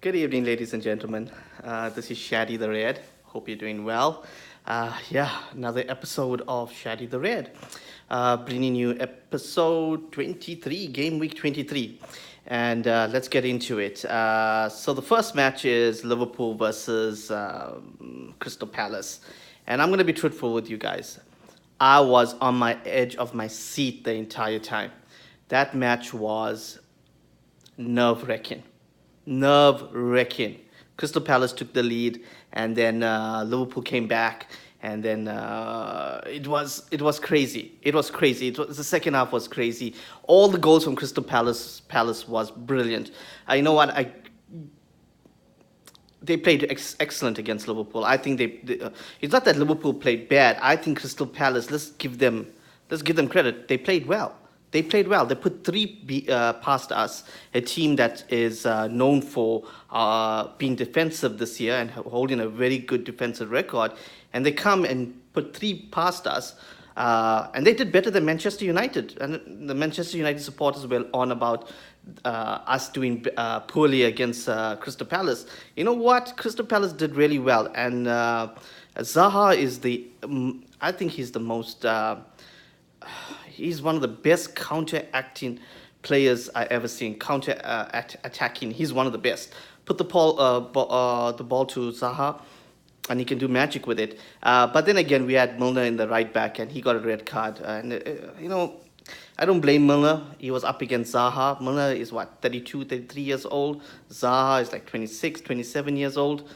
Good evening, ladies and gentlemen. This is Shaddy the Red. Hope you're doing well. Another episode of Shaddy the Red. Bringing you episode 23, game week 23. And let's get into it. So, the first match is Liverpool versus Crystal Palace. And I'm going to be truthful with you guys. I was on my edge of my seat the entire time. That match was nerve wracking. Nerve wracking. Crystal Palace took the lead, and then Liverpool came back, and then it was crazy. It was crazy. The second half was crazy. All the goals from Crystal Palace was brilliant. You know what? They played excellent against Liverpool. I think it's not that Liverpool played bad. I think Crystal Palace. Let's give them credit. They played well. They played well. They put past us, a team that is known for being defensive this year and holding a very good defensive record. And they come and put three past us. And they did better than Manchester United. And the Manchester United supporters were on about us doing poorly against Crystal Palace. You know what? Crystal Palace did really well. And Zaha I think he's the most. He's one of the best counter-acting players I ever seen. Attacking, he's one of the best. Put the ball to Zaha, and he can do magic with it. But then again, we had Milner in the right back, and he got a red card. And I don't blame Milner. He was up against Zaha. Milner is what, 32, 33 years old. Zaha is like 26, 27 years old.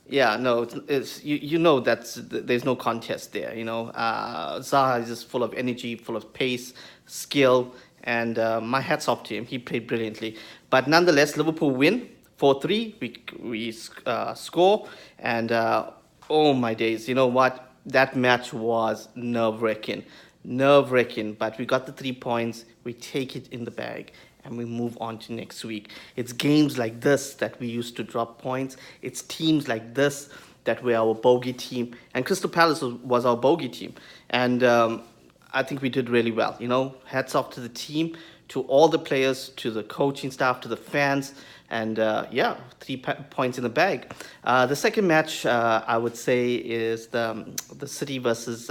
Yeah, no, there's no contest there. Zaha is just full of energy, full of pace, skill, and my hats off to him. He played brilliantly. But nonetheless, Liverpool win 4-3. We score, and oh my days, you know what? That match was nerve-wracking. But we got the 3 points. We take it in the bag, and we move on to next week. It's games like this that we used to drop points. It's teams like this that were our bogey team. And Crystal Palace was our bogey team. And I think we did really well. Hats off to the team, to all the players, to the coaching staff, to the fans. And 3 points in the bag. The second match, I would say, is the City versus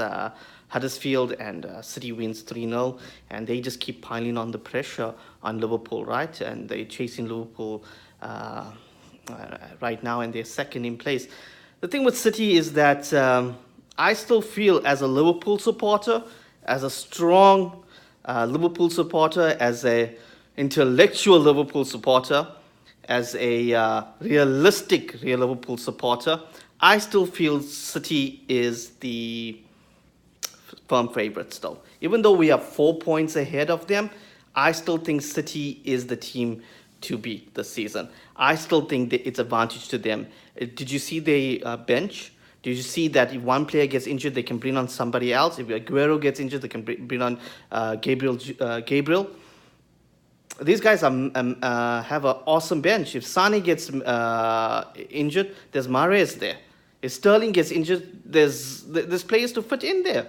Huddersfield, and City wins 3-0, and they just keep piling on the pressure on Liverpool, right? And they're chasing Liverpool right now, and they're second in place. The thing with City is that I still feel, as a Liverpool supporter, as a strong Liverpool supporter, as a intellectual Liverpool supporter, as a realistic real Liverpool supporter, I still feel City is the firm favorites still. Even though we are 4 points ahead of them, I still think City is the team to beat this season. I still think that it's advantage to them. Did you see the bench? Did you see that if one player gets injured, they can bring on somebody else? If Aguero gets injured, they can bring on Gabriel. These guys have an awesome bench. If Sane gets injured, there's Mahrez there. If Sterling gets injured, there's players to fit in there.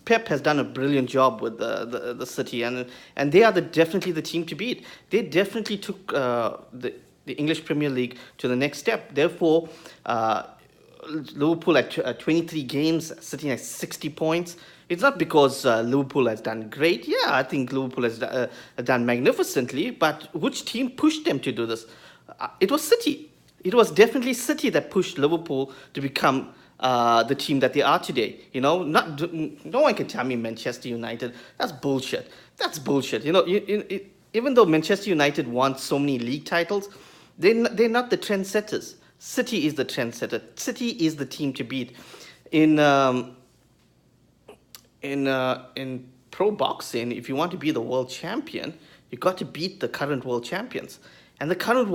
Pep has done a brilliant job with the City, and they are definitely the team to beat. They definitely took the English Premier League to the next step. Therefore, Liverpool at 23 games, sitting at 60 points. It's not because Liverpool has done great. Yeah, I think Liverpool has done magnificently. But which team pushed them to do this? It was City. It was definitely City that pushed Liverpool to become the team that they are today. No one can tell me Manchester United. That's bullshit. Even though Manchester United won so many league titles, they're not the trendsetters. City is the trendsetter. City is the team to beat. In pro boxing, if you want to be the world champion, you got to beat the current world champions. And the current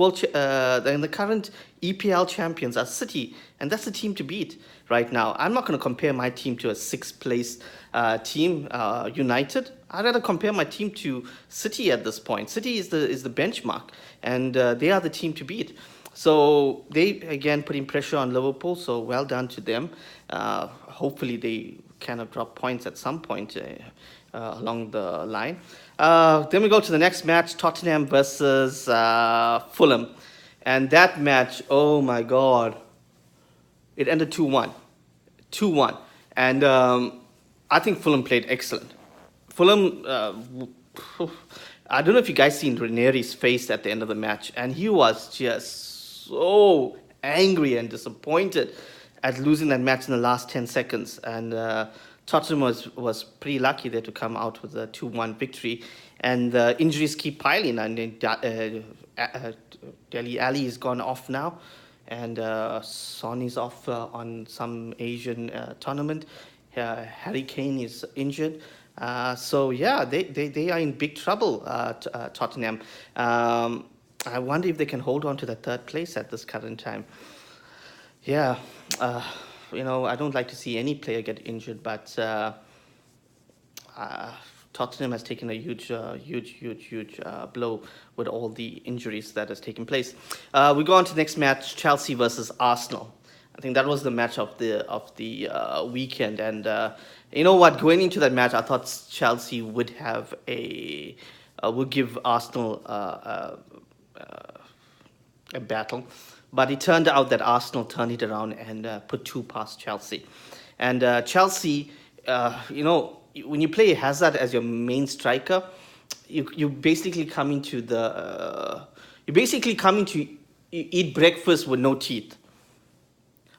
EPL champions are City, and that's the team to beat right now. I'm not going to compare my team to a sixth place team, United. I'd rather compare my team to City at this point. City is the benchmark, and they are the team to beat. So they again putting pressure on Liverpool. So well done to them. Hopefully they kind of drop points at some point along the line. Then we go to the next match, Tottenham versus Fulham. And that match, oh my God, it ended 2-1. 2-1. And I think Fulham played excellent. Fulham, I don't know if you guys seen Ranieri's face at the end of the match, and he was just so angry and disappointed at losing that match in the last 10 seconds. And Tottenham was pretty lucky there to come out with a 2-1 victory. And the injuries keep piling. And Dele Alli is gone off now, and Son is off on some Asian tournament. Harry Kane is injured. So yeah, they are in big trouble, Tottenham. I wonder if they can hold on to the third place at this current time. Yeah, I don't like to see any player get injured, but uh, Tottenham has taken a huge blow with all the injuries that has taken place. We go on to the next match: Chelsea versus Arsenal. I think that was the match of the weekend, and you know what? Going into that match, I thought Chelsea would have would give Arsenal a battle, but it turned out that Arsenal turned it around and put two past Chelsea, and Chelsea, when you play Hazard as your main striker, you basically come into eat breakfast with no teeth.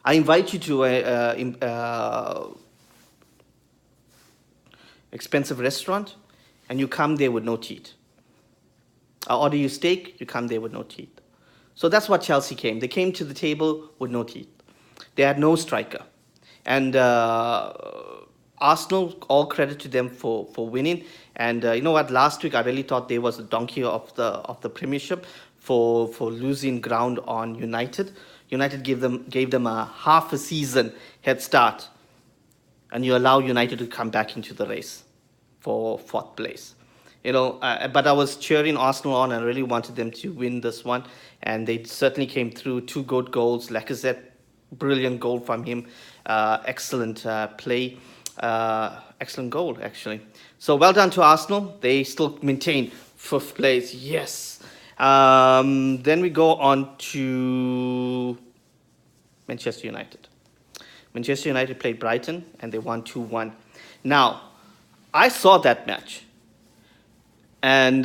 I invite you to a expensive restaurant, and you come there with no teeth. I order you steak, you come there with no teeth. So that's what Chelsea came. They came to the table with no teeth. They had no striker. And Arsenal, all credit to them for winning. And you know what? Last week I really thought they was the donkey of the Premiership for losing ground on United. United gave them a half a season head start, and you allow United to come back into the race for fourth place. But I was cheering Arsenal on. I really wanted them to win this one, and they certainly came through. Two good goals. Lacazette, brilliant goal from him. Excellent play. Excellent goal, actually. So well done to Arsenal. They still maintain fifth place. Yes. Then we go on to Manchester United. Manchester United played Brighton, and they won 2-1. Now, I saw that match. And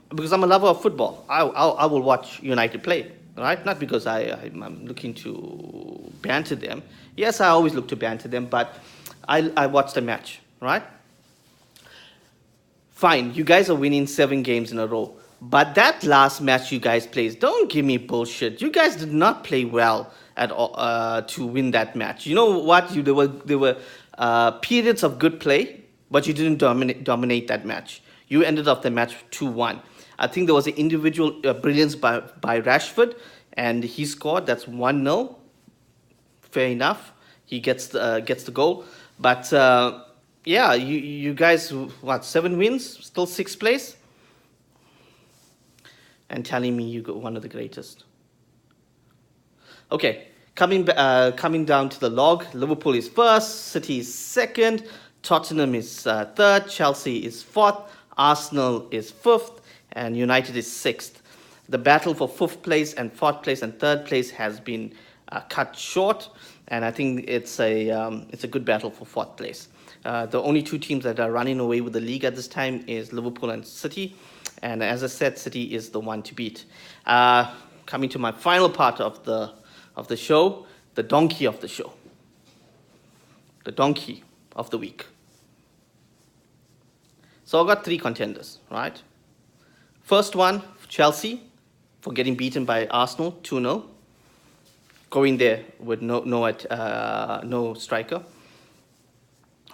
because I'm a lover of football, I will watch United play, right? Not because I'm looking to banter them. Yes, I always look to banter them, but I watched the match, right? Fine, you guys are winning 7 games in a row. But that last match you guys played, don't give me bullshit. You guys did not play well at all to win that match. You know what? There were periods of good play, but you didn't dominate that match. You ended up the match 2-1. I think there was an individual brilliance by Rashford, and he scored. That's 1-0. Fair enough. He gets the goal. But yeah, you guys, what, 7 wins, still 6th place, and telling me you got one of the greatest. Okay, coming down to the log, Liverpool is first, City is second, Tottenham is third, Chelsea is fourth, Arsenal is fifth, and United is sixth. The battle for 5th place and 4th place and 3rd place has been cut short, and I think it's a good battle for 4th place. The only 2 teams that are running away with the league at this time is Liverpool and City, and as I said, City is the one to beat. Coming to my final part of the show, the donkey of the show, the donkey of the week. So I got 3 contenders, right? First one, Chelsea, for getting beaten by Arsenal 2-0, going there with no striker.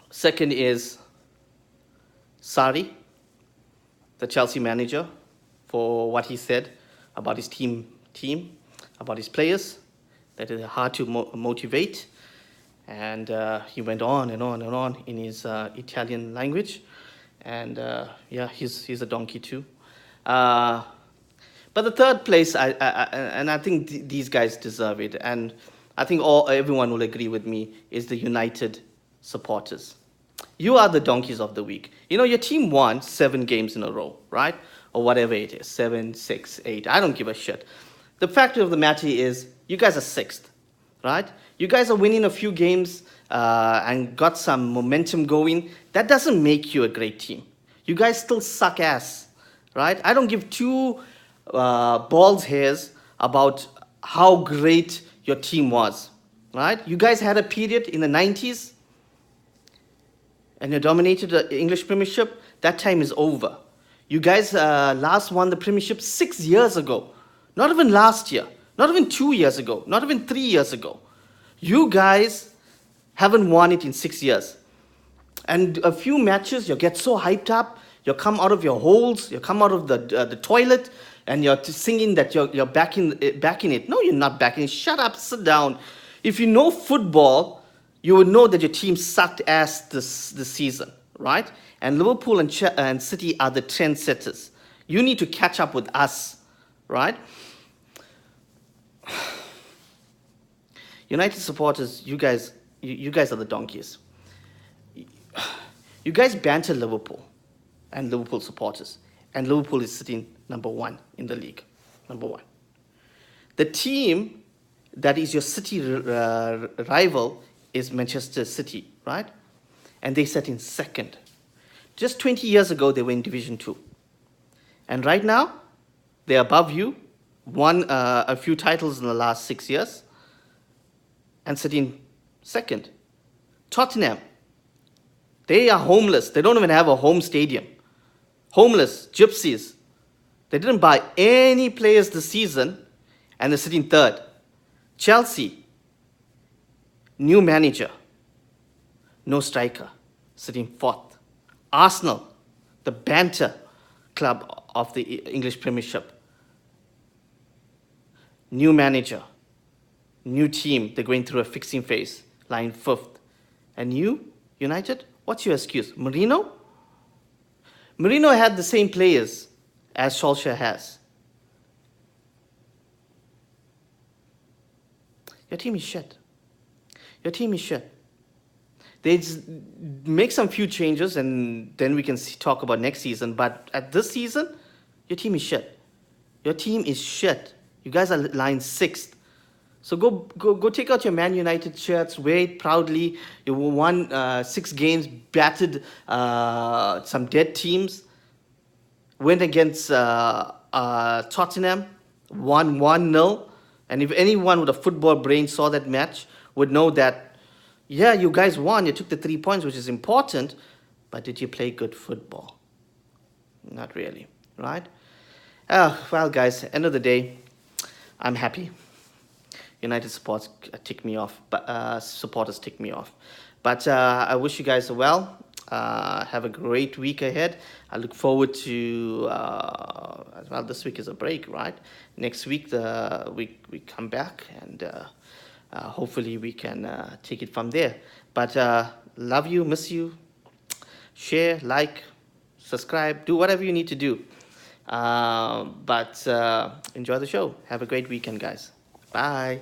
Second is Sarri, the Chelsea manager, for what he said about his team, about his players, that is hard to motivate. And he went on and on and on in his Italian language. And yeah, he's a donkey too. But the 3rd place, I think these guys deserve it. And I think everyone will agree with me, is the United supporters. You are the donkeys of the week. You know, your team won 7 games in a row, right? Or whatever it is, 7, 6, 8. I don't give a shit. The fact of the matter is, you guys are sixth, right? You guys are winning a few games and got some momentum going. That doesn't make you a great team. You guys still suck ass, right? I don't give two balls hairs about how great your team was, right? You guys had a period in the 90s and you dominated the English Premiership. That time is over. You guys last won the Premiership 6 years ago. Not even last year. Not even 2 years ago. Not even 3 years ago. You guys haven't won it in 6 years. And a few matches, you get so hyped up. You come out of your holes. You come out of the toilet, and you're singing that you're back in it. No, you're not back in it. Shut up. Sit down. If you know football, you would know that your team sucked ass this season, right? And Liverpool and City are the trendsetters. You need to catch up with us, right? United supporters, you guys are the donkeys. You guys banter Liverpool and Liverpool supporters, and Liverpool is sitting number 1 in the league, number 1. The team that is your City rival is Manchester City, right? And they sat in second. Just 20 years ago, they were in Division 2. And right now, they're above you, won a few titles in the last 6 years, and sitting second. Tottenham, they are homeless. They don't even have a home stadium. Homeless, gypsies. They didn't buy any players this season, and they're sitting third. Chelsea, new manager, no striker, sitting fourth. Arsenal, the banter club of the English Premiership. New manager, new team, they're going through a fixing phase, lying fifth. And you, United, what's your excuse? Mourinho? Mourinho had the same players as Solskjaer has. Your team is shit. Your team is shit. They make some few changes and then we can talk about next season. But at this season, your team is shit. Your team is shit. You guys are lying sixth. So go take out your Man United shirts, wear it proudly. You won 6 games, battered some dead teams. Went against Tottenham, won 1-0. And if anyone with a football brain saw that match, would know that, yeah, you guys won. You took the 3 points, which is important. But did you play good football? Not really, right? Well, guys, end of the day, I'm happy. United supporters tick me off, but supporters tick me off. But I wish you guys well. Have a great week ahead. I look forward to well, this week is a break, right? Next week we come back and hopefully we can take it from there. But love you, miss you. Share, like, subscribe, do whatever you need to do. But enjoy the show. Have a great weekend, guys. Bye.